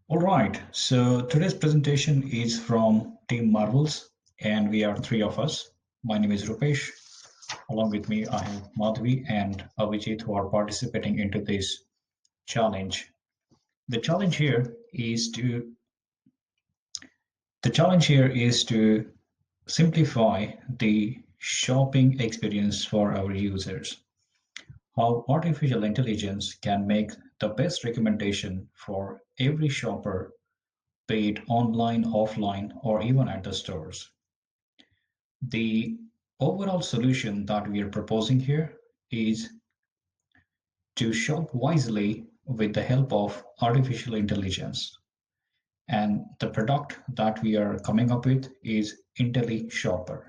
All right, so today's presentation is from Team Marvels, and we are three of us. My name is Rupesh. Along with me, I have Madhvi and Avijit who are participating into this challenge. The challenge here is to the challenge here is to simplify the shopping experience for our users. How artificial intelligence can make the best recommendation for every shopper, be it online, offline, or even at the stores. The overall solution that we are proposing here is to shop wisely with the help of artificial intelligence. And the product that we are coming up with is IntelliiShopper.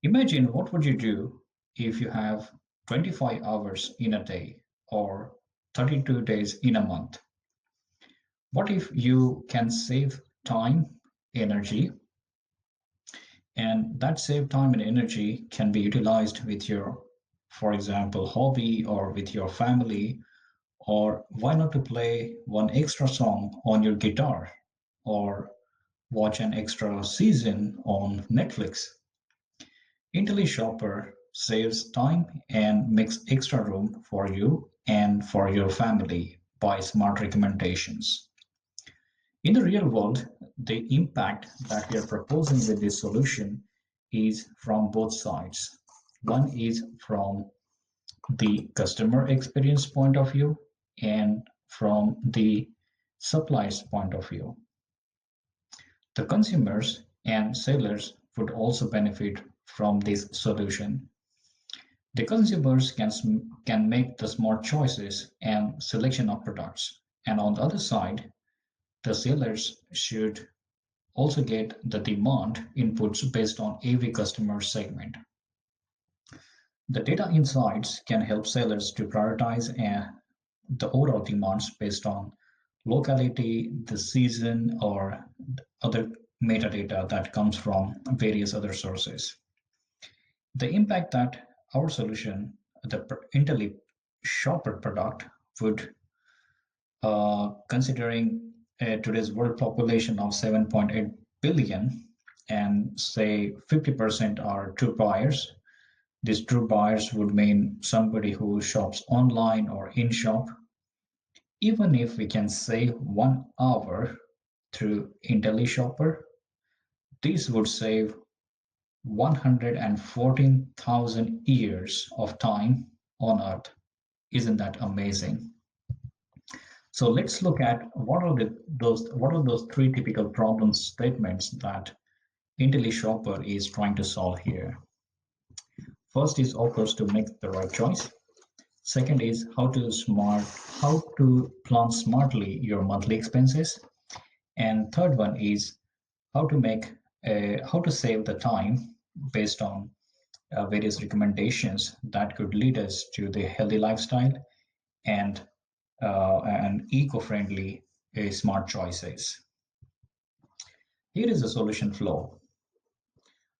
Imagine what would you do if you have 25 hours in a day or 32 days in a month? What if you can save time, energy, and that saved time and energy can be utilized with your, for example, hobby or with your family, or why not to play one extra song on your guitar or watch an extra season on Netflix. IntelliiShopper saves time and makes extra room for you and for your family by smart recommendations. In the real world, the impact that we are proposing with this solution is from both sides. One is from the customer experience point of view and from the supplier's point of view. The consumers and sellers would also benefit from this solution. The consumers can make the smart choices and selection of products. And on the other side, the sellers should also get the demand inputs based on every customer segment. The data insights can help sellers to prioritize the overall demands based on locality, the season, or other metadata that comes from various other sources. The impact that our solution, the IntelliiShopper product, would, considering today's world population of 7.8 billion, and say 50% are true buyers. These true buyers would mean somebody who shops online or in shop. Even if we can save 1 hour through IntelliiShopper, this would save 114,000 years of time on Earth. Isn't that amazing? So let's look at what are those three typical problem statements that IntelliiShopper is trying to solve here. First is offers to make the right choice. Second is how to plan smartly your monthly expenses. And third one is how to save the time based on various recommendations that could lead us to the healthy lifestyle and eco-friendly smart choices. Here is the solution flow.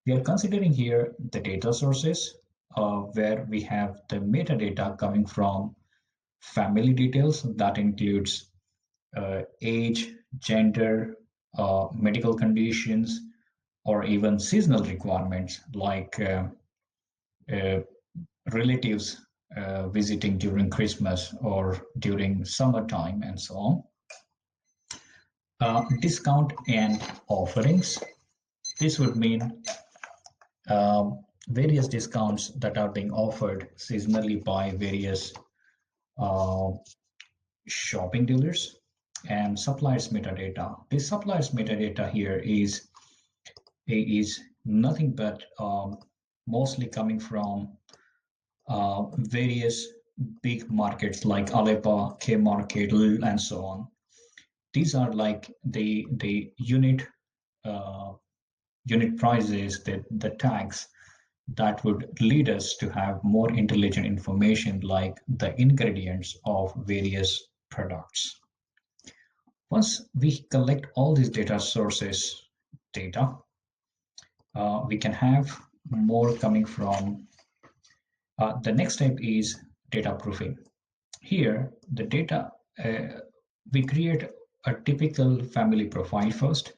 We are considering here the data sources where we have the metadata coming from family details that includes age, gender, medical conditions, or even seasonal requirements like uh, relatives visiting during Christmas or during summertime and so on. Discount and offerings. This would mean various discounts that are being offered seasonally by various uh, shopping dealers and suppliers metadata. This suppliers metadata here is nothing but mostly coming from various big markets like Alepa, K Market, and so on. These are like the uh, unit prices, the tags that would lead us to have more intelligent information like the ingredients of various products. Once we collect all these data sources data, we can have more coming from the next step is data proofing. Here, the data we create a typical family profile first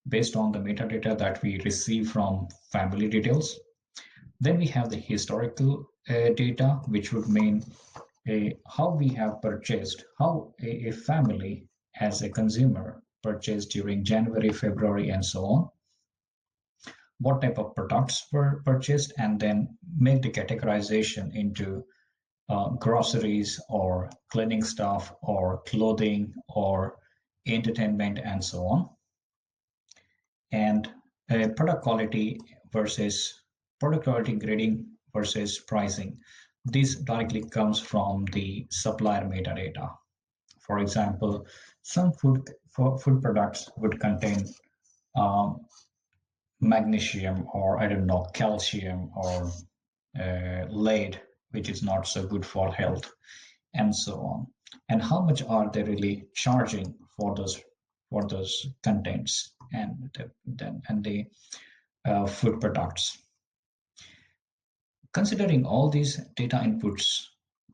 based on the metadata that we receive from family details. Then we have the historical data, which would mean how we have purchased, how a family as a consumer purchased during January, February, and so on, what type of products were purchased, and then make the categorization into groceries or cleaning stuff or clothing or entertainment and so on. And product quality versus product quality grading versus pricing. This directly comes from the supplier metadata. For example, some food products would contain um, magnesium or I don't know calcium or lead, which is not so good for health, and so on. And how much are they really charging for those contents and the food products? Considering all these data inputs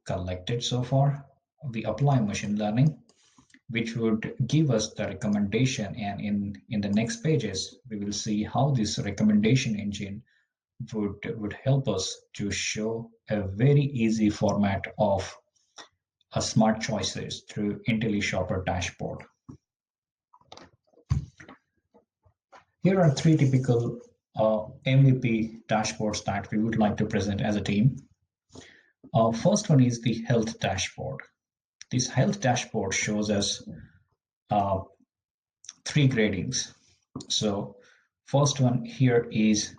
collected so far, we apply machine learning, which would give us the recommendation. And in the next pages, we will see how this recommendation engine would help us to show a very easy format of a smart choices through IntelliiShopper dashboard. Here are three typical MVP dashboards that we would like to present as a team. First one is the health dashboard. This health dashboard shows us uh, three gradings. So first one here is,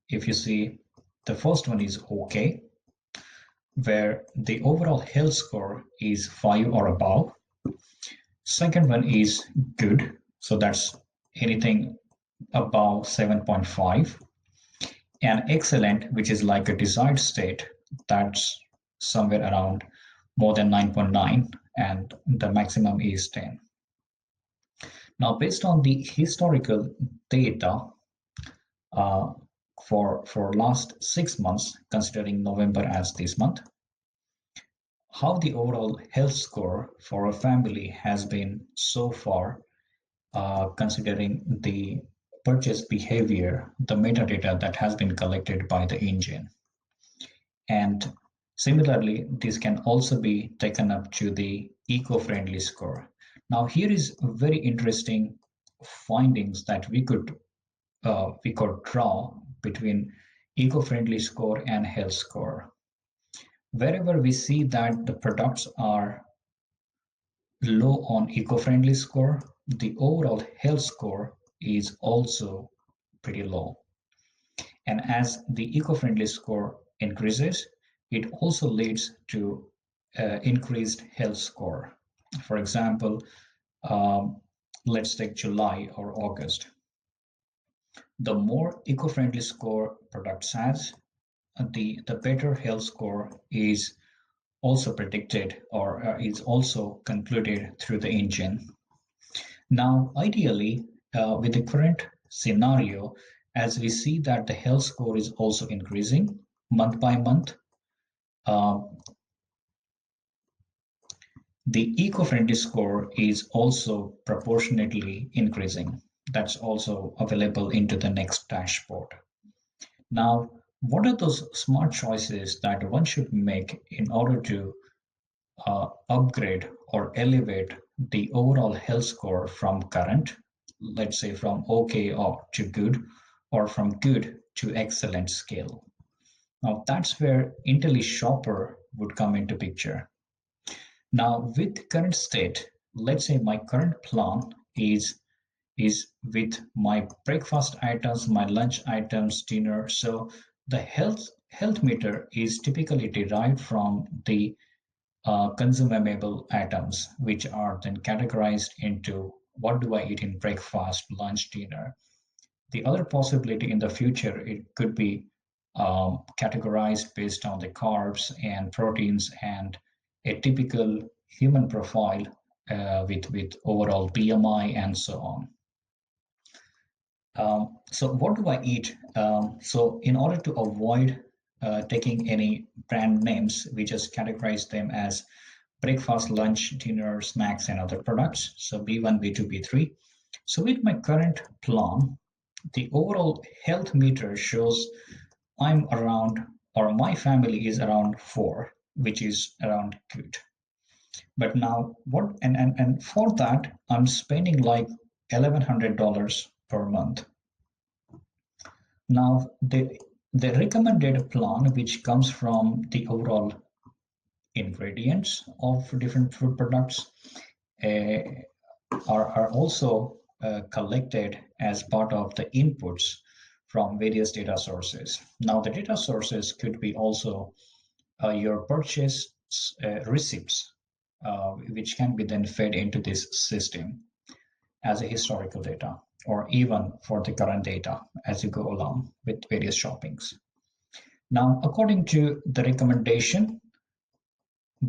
if you see, the first one is okay, where the overall health score is 5 or above. Second one is good, so that's anything above 7.5. And excellent, which is like a desired state, that's somewhere around more than 9.9, and the maximum is 10. Now, based on the historical data uh, for last 6 months, considering November as this month, how the overall health score for a family has been so far, considering the purchase behavior, the metadata that has been collected by the engine. And similarly, this can also be taken up to the eco-friendly score. Now, here is very interesting findings that we could draw between eco-friendly score and health score. Wherever we see that the products are low on eco-friendly score, the overall health score is also pretty low. And as the eco-friendly score increases, it also leads to increased health score. For example, um, let's take July or August. The more eco-friendly score product has, the better health score is also predicted or is also concluded through the engine. Now, ideally, with the current scenario, as we see that the health score is also increasing month by month, uh, the eco-friendly score is also proportionately increasing. That's also available into the next dashboard. Now, what are those smart choices that one should make in order to upgrade or elevate the overall health score from current, let's say from okay or to good, or from good to excellent scale? Now, that's where IntelliiShopper would come into picture. Now, with current state, let's say my current plan is with my breakfast items, my lunch items, dinner. So the health meter is typically derived from the consumable items, which are then categorized into what do I eat in breakfast, lunch, dinner. The other possibility in the future, it could be categorized based on the carbs and proteins and a typical human profile with overall BMI and so on. So what do I eat? So in order to avoid taking any brand names, we just categorize them as breakfast, lunch, dinner, snacks, and other products. So B1, B2, B3. So with my current plan, the overall health meter shows I'm around, or my family is around 4, which is around good. But now what, and for that, I'm spending like $1,100 per month. Now, the recommended plan, which comes from the overall ingredients of different food products, uh, are also collected as part of the inputs from various data sources. Now, the data sources could be also your purchase receipts, which can be then fed into this system as a historical data, or even for the current data as you go along with various shoppings. Now, according to the recommendation,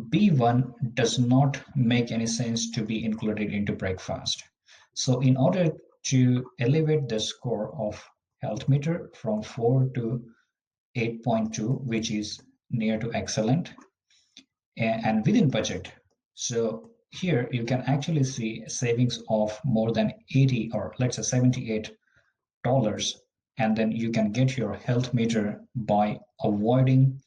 B1 does not make any sense to be included into breakfast. So, in order to elevate the score of health meter from 4 to 8.2, which is near to excellent and within budget. So here you can actually see savings of more than 80, or let's say $78, and then you can get your health meter by avoiding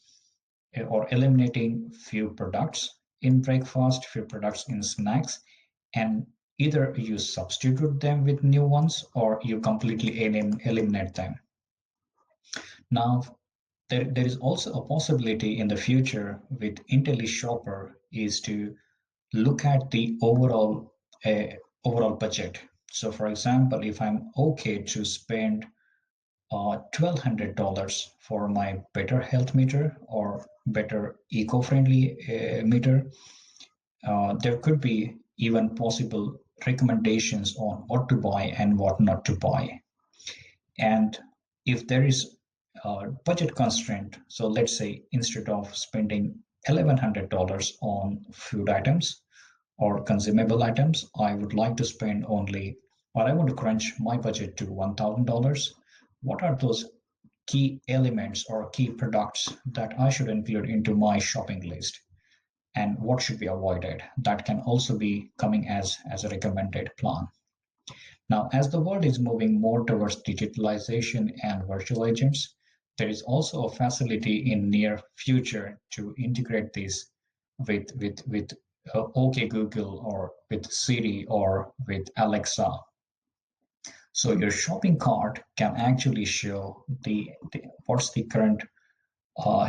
or eliminating few products in breakfast, few products in snacks, and either you substitute them with new ones or you completely eliminate them. Now, there is also a possibility in the future with IntelliiShopper is to look at the overall budget. So, for example, if I'm okay to spend $1,200 for my better health meter or better eco-friendly meter, there could be even possible recommendations on what to buy and what not to buy. And if there is a budget constraint, so let's say instead of spending $1,100 on food items or consumable items, I would like to spend only, or I want to crunch my budget to $1,000. What are those key elements or key products that I should include into my shopping list? And what should be avoided? That can also be coming as a recommended plan. Now, as the world is moving more towards digitalization and virtual agents, there is also a facility in near future to integrate this with OK Google or with Siri or with Alexa. So your shopping cart can actually show the what's the current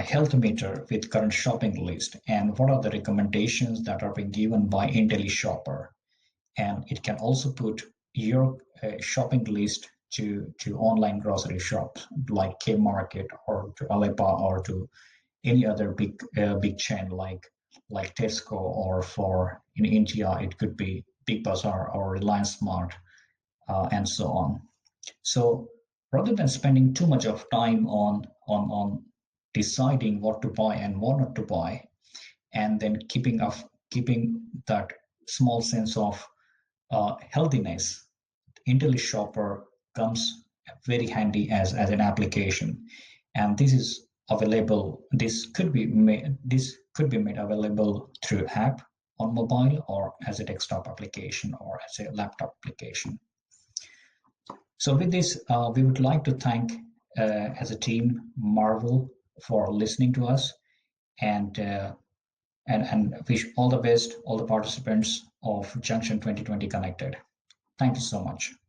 health meter with current shopping list and what are the recommendations that are being given by IntelliiShopper, and it can also put your shopping list to online grocery shops like Kmarket or to Alibaba or to any other big chain like Tesco, or for in India it could be Big Bazaar or Reliance Smart, and so on. So rather than spending too much of time on deciding what to buy and what not to buy, and then keeping that small sense of healthiness, IntelliiShopper comes very handy as an application, and this is available. This could be made available through app on mobile or as a desktop application or as a laptop application. So with this, we would like to thank as a team Marvel for listening to us, and and wish all the best all the participants of Junction 2020 Connected. Thank you so much.